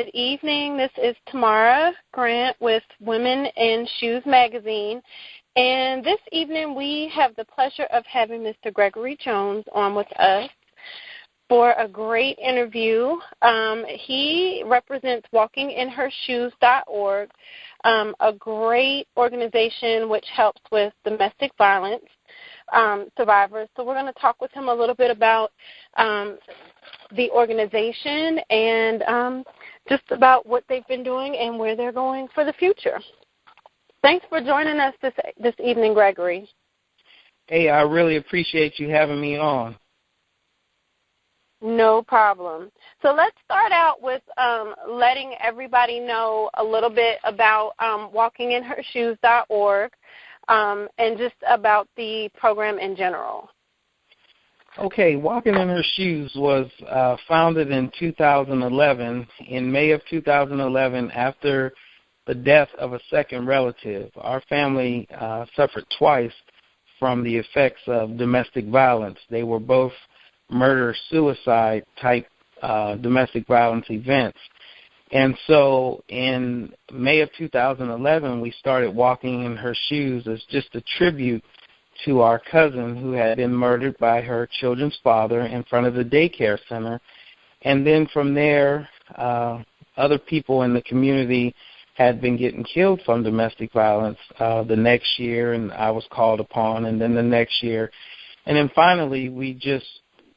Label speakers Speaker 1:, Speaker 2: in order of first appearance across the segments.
Speaker 1: Good evening. This is Tamara Grant with Women in Shoes magazine. And this evening we have the pleasure of having Mr. Gregory Jones on with us for a great interview. He represents walkinginhershoes.org, a great organization which helps with domestic violence survivors. So we're going to talk with him a little bit about the organization and just about what they've been doing and where they're going for the future. Thanks for joining us this evening, Gregory.
Speaker 2: Hey, I really appreciate you having me on.
Speaker 1: No problem. So let's start out with letting everybody know a little bit about walkinginhershoes.org and just about the program in general.
Speaker 2: Okay, Walking in Her Shoes was founded in 2011, in May of 2011, after the death of a second relative. Our family suffered twice from the effects of domestic violence. They were both murder-suicide type domestic violence events. And so in May of 2011, we started Walking in Her Shoes as just a tribute to our cousin who had been murdered by her children's father in front of the daycare center. And then from there, other people in the community had been getting killed from domestic violence the next year, and I was called upon, and then the next year. And then finally, we just,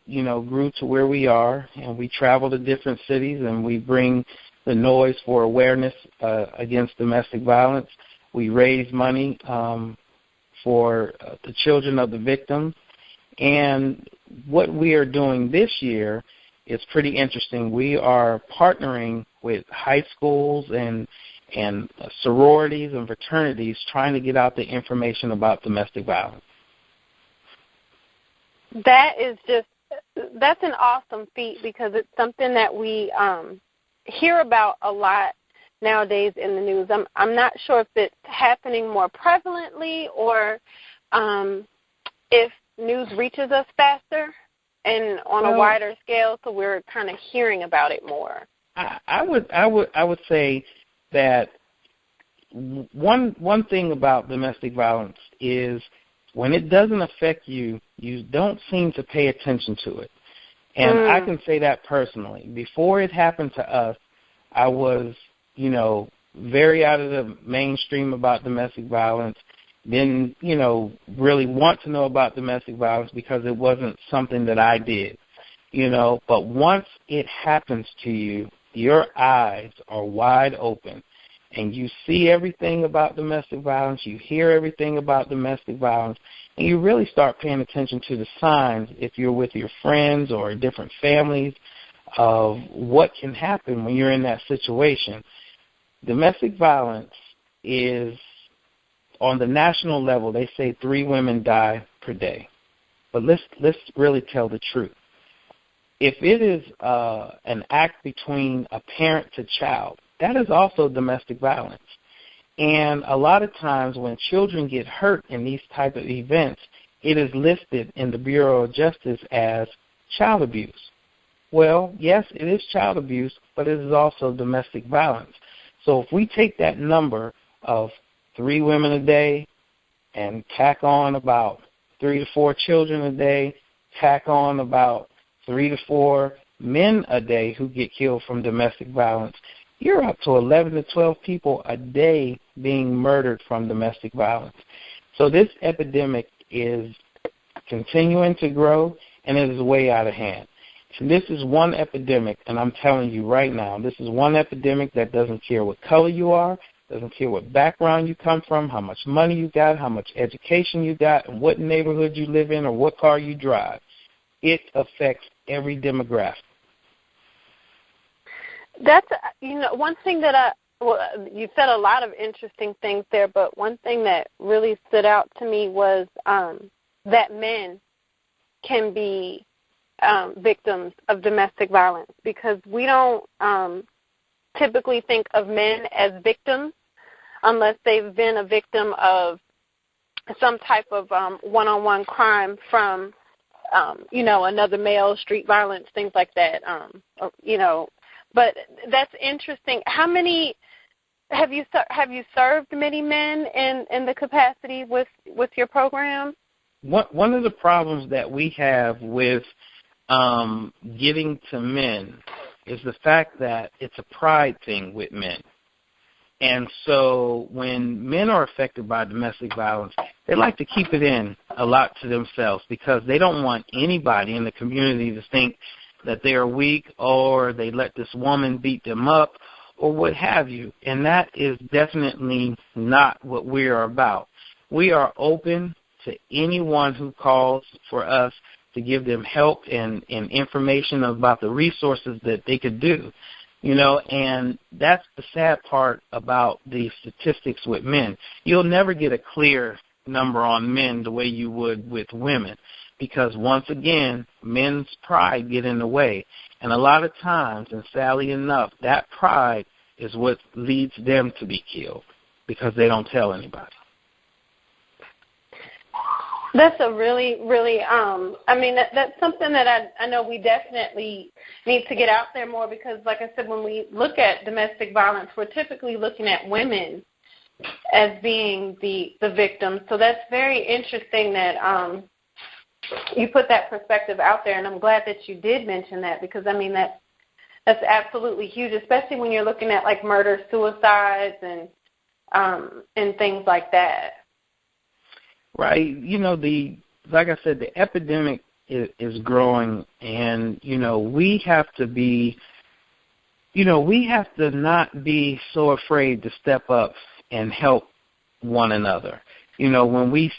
Speaker 2: grew to where we are, and we travel to different cities, and we bring the noise for awareness against domestic violence. We raise money for the children of the victims. And what we are doing this year is pretty interesting. We are partnering with high schools and sororities and fraternities trying to get out the information about domestic violence.
Speaker 1: That's an awesome feat because it's something that we hear about a lot nowadays in the news. I'm not sure if it's happening more prevalently or if news reaches us faster and on a wider scale, so we're kind of hearing about it more.
Speaker 2: I would say that one thing about domestic violence is when it doesn't affect you, you don't seem to pay attention to it. And I can say that personally. Before it happened to us, I was very out of the mainstream about domestic violence, didn't, really want to know about domestic violence because it wasn't something that I did, But once it happens to you, your eyes are wide open, and you see everything about domestic violence, you hear everything about domestic violence, and you really start paying attention to the signs if you're with your friends or different families of what can happen when you're in that situation. Domestic violence is, on the national level, they say 3 women die per day. But let's really tell the truth. If it is an act between a parent to child, that is also domestic violence. And a lot of times when children get hurt in these type of events, it is listed in the Bureau of Justice as child abuse. Well, yes, it is child abuse, but it is also domestic violence. So if we take that number of 3 women a day and tack on about 3 to 4 children a day, tack on about 3 to 4 men a day who get killed from domestic violence, you're up to 11 to 12 people a day being murdered from domestic violence. So this epidemic is continuing to grow, and it is way out of hand. And this is one epidemic, and I'm telling you right now, this is one epidemic that doesn't care what color you are, doesn't care what background you come from, how much money you got, how much education you got, and what neighborhood you live in or what car you drive. It affects every demographic.
Speaker 1: That's, one thing that you said a lot of interesting things there, but one thing that really stood out to me was that men can be victims of domestic violence, because we don't typically think of men as victims unless they've been a victim of some type of one-on-one crime from, another male, street violence, things like that, But that's interesting. How many have you served many men in the capacity with your program?
Speaker 2: One of the problems that we have with getting to men is the fact that it's a pride thing with men. And so when men are affected by domestic violence, they like to keep it in a lot to themselves because they don't want anybody in the community to think that they are weak or they let this woman beat them up or what have you. And that is definitely not what we are about. We are open to anyone who calls for us to give them help and information about the resources that they could do. You know, and that's the sad part about the statistics with men. You'll never get a clear number on men the way you would with women because, once again, men's pride get in the way. And a lot of times, and sadly enough, that pride is what leads them to be killed because they don't tell anybody.
Speaker 1: That's a really, really, that's something that I know we definitely need to get out there more because, like I said, when we look at domestic violence, we're typically looking at women as being the victims. So that's very interesting that you put that perspective out there, and I'm glad that you did mention that because, that's absolutely huge, especially when you're looking at, like, murder, suicides, and things like that.
Speaker 2: Right. You know, like I said, the epidemic is growing, and, we have to not be so afraid to step up and help one another. When we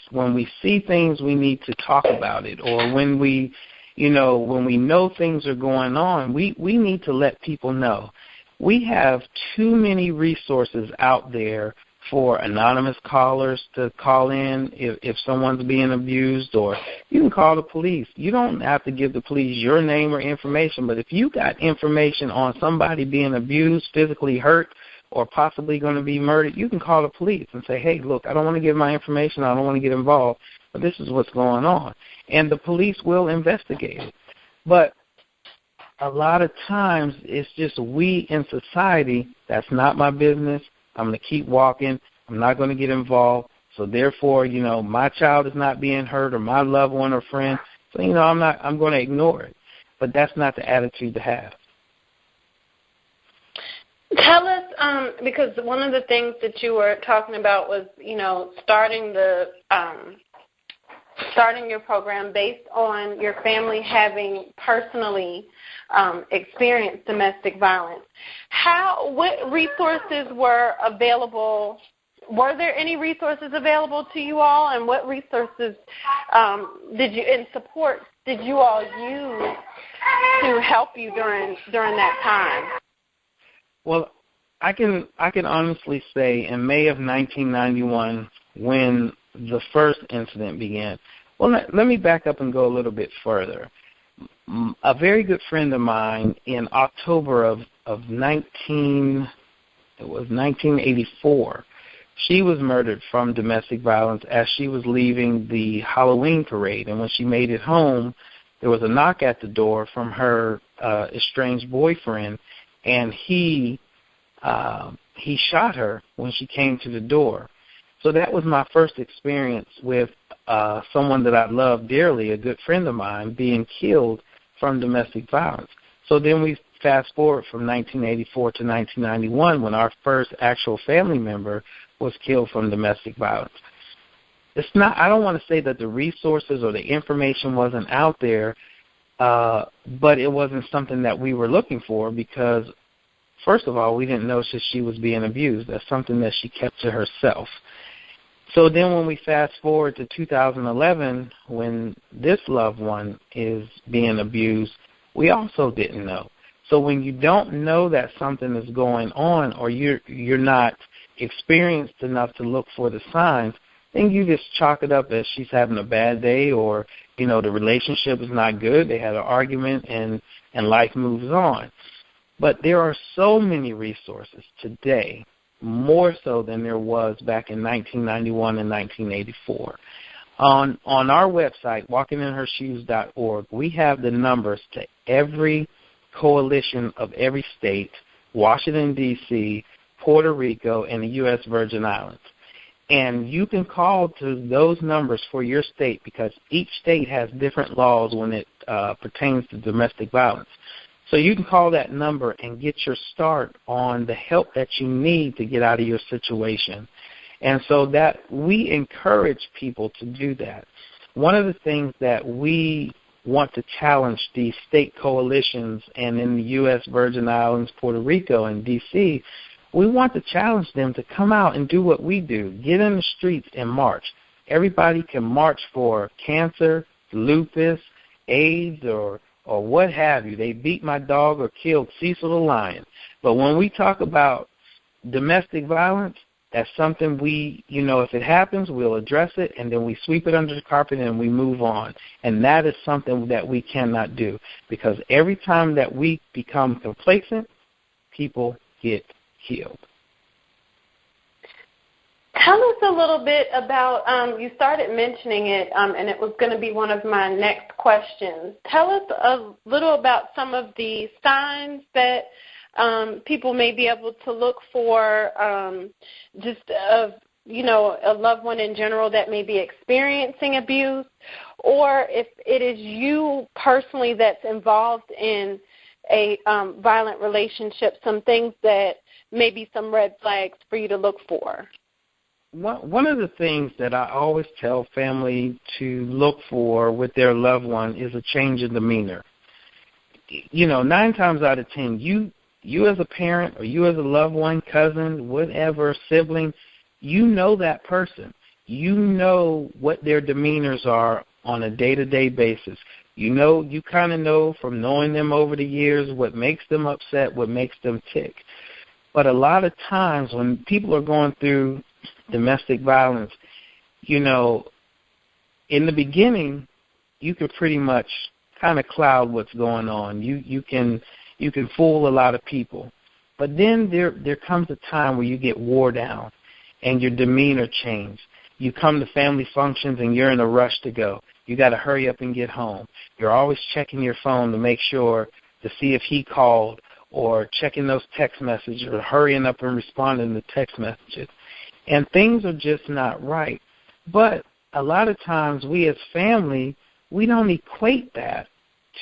Speaker 2: see things, we need to talk about it, or when we know things are going on, we need to let people know. We have too many resources out there for anonymous callers to call in if someone's being abused, or you can call the police. You don't have to give the police your name or information, but if you got information on somebody being abused, physically hurt, or possibly going to be murdered, you can call the police and say, hey, look, I don't want to give my information, I don't want to get involved, but this is what's going on. And the police will investigate it. But a lot of times it's just we in society, that's not my business. I'm going to keep walking. I'm not going to get involved. So therefore, my child is not being hurt or my loved one or friend. So, I'm going to ignore it. But that's not the attitude to have.
Speaker 1: Tell us, because one of the things that you were talking about was, starting your program based on your family having personally experienced domestic violence. What resources were available? Were there any resources available to you all, and what resources support did you all use to help you during that time?
Speaker 2: Well, I can honestly say in May of 1991, when the first incident began. Well, let me back up and go a little bit further. A very good friend of mine in October of 1984, she was murdered from domestic violence as she was leaving the Halloween parade. And when she made it home, there was a knock at the door from her estranged boyfriend, and he shot her when she came to the door. So that was my first experience with someone that I love dearly, a good friend of mine, being killed from domestic violence. So then we fast forward from 1984 to 1991 when our first actual family member was killed from domestic violence. I don't want to say that the resources or the information wasn't out there, but it wasn't something that we were looking for because, first of all, we didn't know that she was being abused. That's something that she kept to herself. So then when we fast forward to 2011, when this loved one is being abused, we also didn't know. So when you don't know that something is going on, or you're not experienced enough to look for the signs, then you just chalk it up as she's having a bad day, or the relationship is not good, they had an argument, and life moves on. But there are so many resources today, more so than there was back in 1991 and 1984. On our website, walkinginhershoes.org, we have the numbers to every coalition of every state, Washington, D.C., Puerto Rico, and the U.S. Virgin Islands. And you can call to those numbers for your state because each state has different laws when it pertains to domestic violence. So you can call that number and get your start on the help that you need to get out of your situation. And so that we encourage people to do that. One of the things that we want to challenge these state coalitions and in the U.S. Virgin Islands, Puerto Rico, and D.C., we want to challenge them to come out and do what we do, get in the streets and march. Everybody can march for cancer, lupus, AIDS, or what have you. They beat my dog or killed Cecil the lion. But when we talk about domestic violence, that's something we, if it happens, we'll address it, and then we sweep it under the carpet and we move on. And that is something that we cannot do because every time that we become complacent, people get killed.
Speaker 1: Tell us a little bit about, you started mentioning it, and it was going to be one of my next questions. Tell us a little about some of the signs that people may be able to look for, just of, a loved one in general that may be experiencing abuse, or if it is you personally that's involved in a violent relationship, some things that may be some red flags for you to look for.
Speaker 2: One of the things that I always tell family to look for with their loved one is a change in demeanor. 9 times out of 10, you as a parent or you as a loved one, cousin, whatever, sibling, you know that person. You know what their demeanors are on a day-to-day basis. You kind of know from knowing them over the years what makes them upset, what makes them tick. But a lot of times when people are going through domestic violence, in the beginning, you can pretty much kind of cloud what's going on. You can fool a lot of people. But then there comes a time where you get wore down and your demeanor changes. You come to family functions and you're in a rush to go. You got to hurry up and get home. You're always checking your phone to make sure to see if he called or checking those text messages or hurrying up and responding to text messages. And things are just not right. But a lot of times we as family, we don't equate that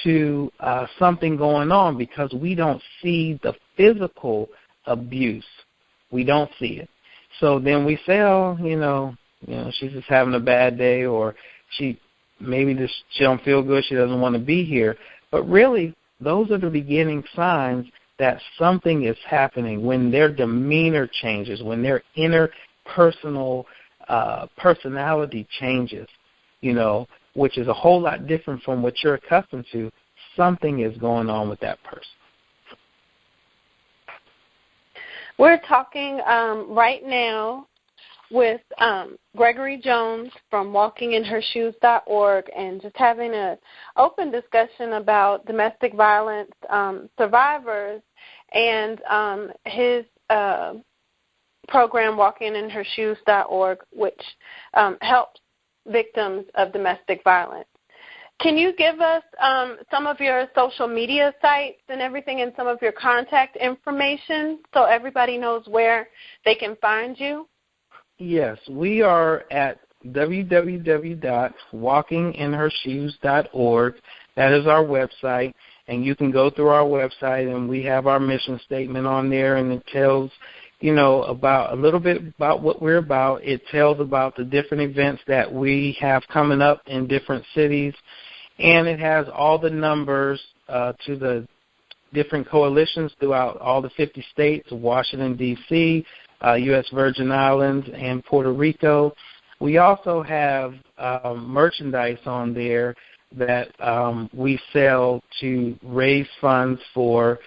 Speaker 2: to something going on because we don't see the physical abuse. We don't see it. So then we say, she's just having a bad day, or she don't feel good, she doesn't want to be here. But really, those are the beginning signs that something is happening when their demeanor changes, when their interpersonal personality changes, which is a whole lot different from what you're accustomed to. Something is going on with that person.
Speaker 1: We're talking right now with Gregory Jones from walkinginhershoes.org and just having an open discussion about domestic violence survivors and his program, walkinginhershoes.org, which helps victims of domestic violence. Can you give us some of your social media sites and everything and some of your contact information so everybody knows where they can find you?
Speaker 2: Yes, we are at www.walkinginhershoes.org. That is our website, and you can go through our website, and we have our mission statement on there, and it tells about a little bit about what we're about. It tells about the different events that we have coming up in different cities, and it has all the numbers to the different coalitions throughout all the 50 states, Washington, D.C., U.S. Virgin Islands, and Puerto Rico. We also have merchandise on there that we sell to raise funds for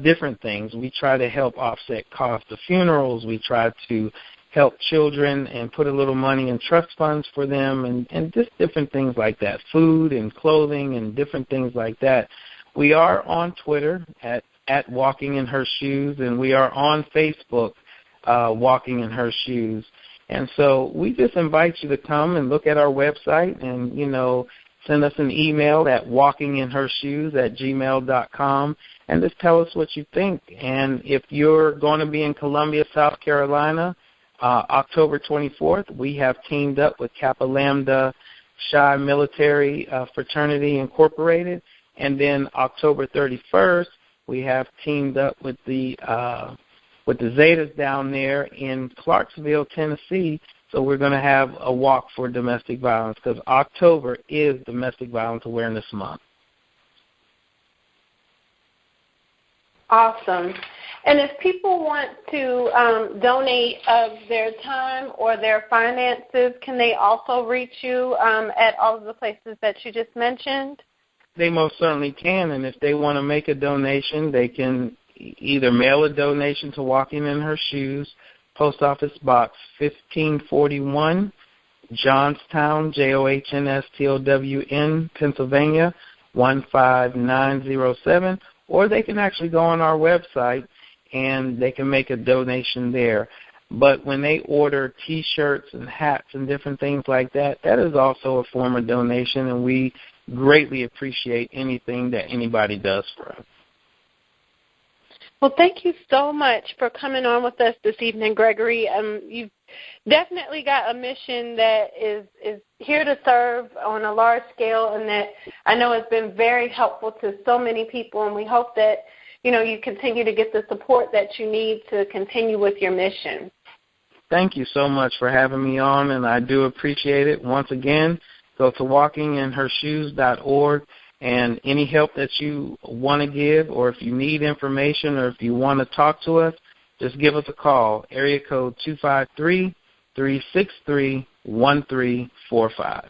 Speaker 2: different things. We try to help offset costs of funerals. We try to help children and put a little money in trust funds for them and just different things like that, food and clothing and different things like that. We are on Twitter at Walking in Her Shoes, and we are on Facebook, Walking in Her Shoes. And so we just invite you to come and look at our website and, send us an email at walkinginhershoes@gmail.com, and just tell us what you think. And if you're going to be in Columbia, South Carolina, October 24th, we have teamed up with Kappa Lambda Chi Military Fraternity Incorporated. And then October 31st, we have teamed up with the Zetas down there in Clarksville, Tennessee. So we're going to have a walk for domestic violence because October is Domestic Violence Awareness Month.
Speaker 1: Awesome. And if people want to donate of their time or their finances, can they also reach you at all of the places that you just mentioned?
Speaker 2: They most certainly can, and if they want to make a donation, they can either mail a donation to Walking in Her Shoes, Post Office Box 1541, Johnstown, JOHNSTOWN, Pennsylvania, 15907, or they can actually go on our website and they can make a donation there. But when they order T-shirts and hats and different things like that, that is also a form of donation, and we greatly appreciate anything that anybody does for us.
Speaker 1: Well, thank you so much for coming on with us this evening, Gregory. You've definitely got a mission that is here to serve on a large scale, and that I know has been very helpful to so many people, and we hope that, you continue to get the support that you need to continue with your mission.
Speaker 2: Thank you so much for having me on, and I do appreciate it. Once again, go to walkinginhershoes.org, and any help that you want to give, or if you need information, or if you want to talk to us, just give us a call, area code 253-363-1345.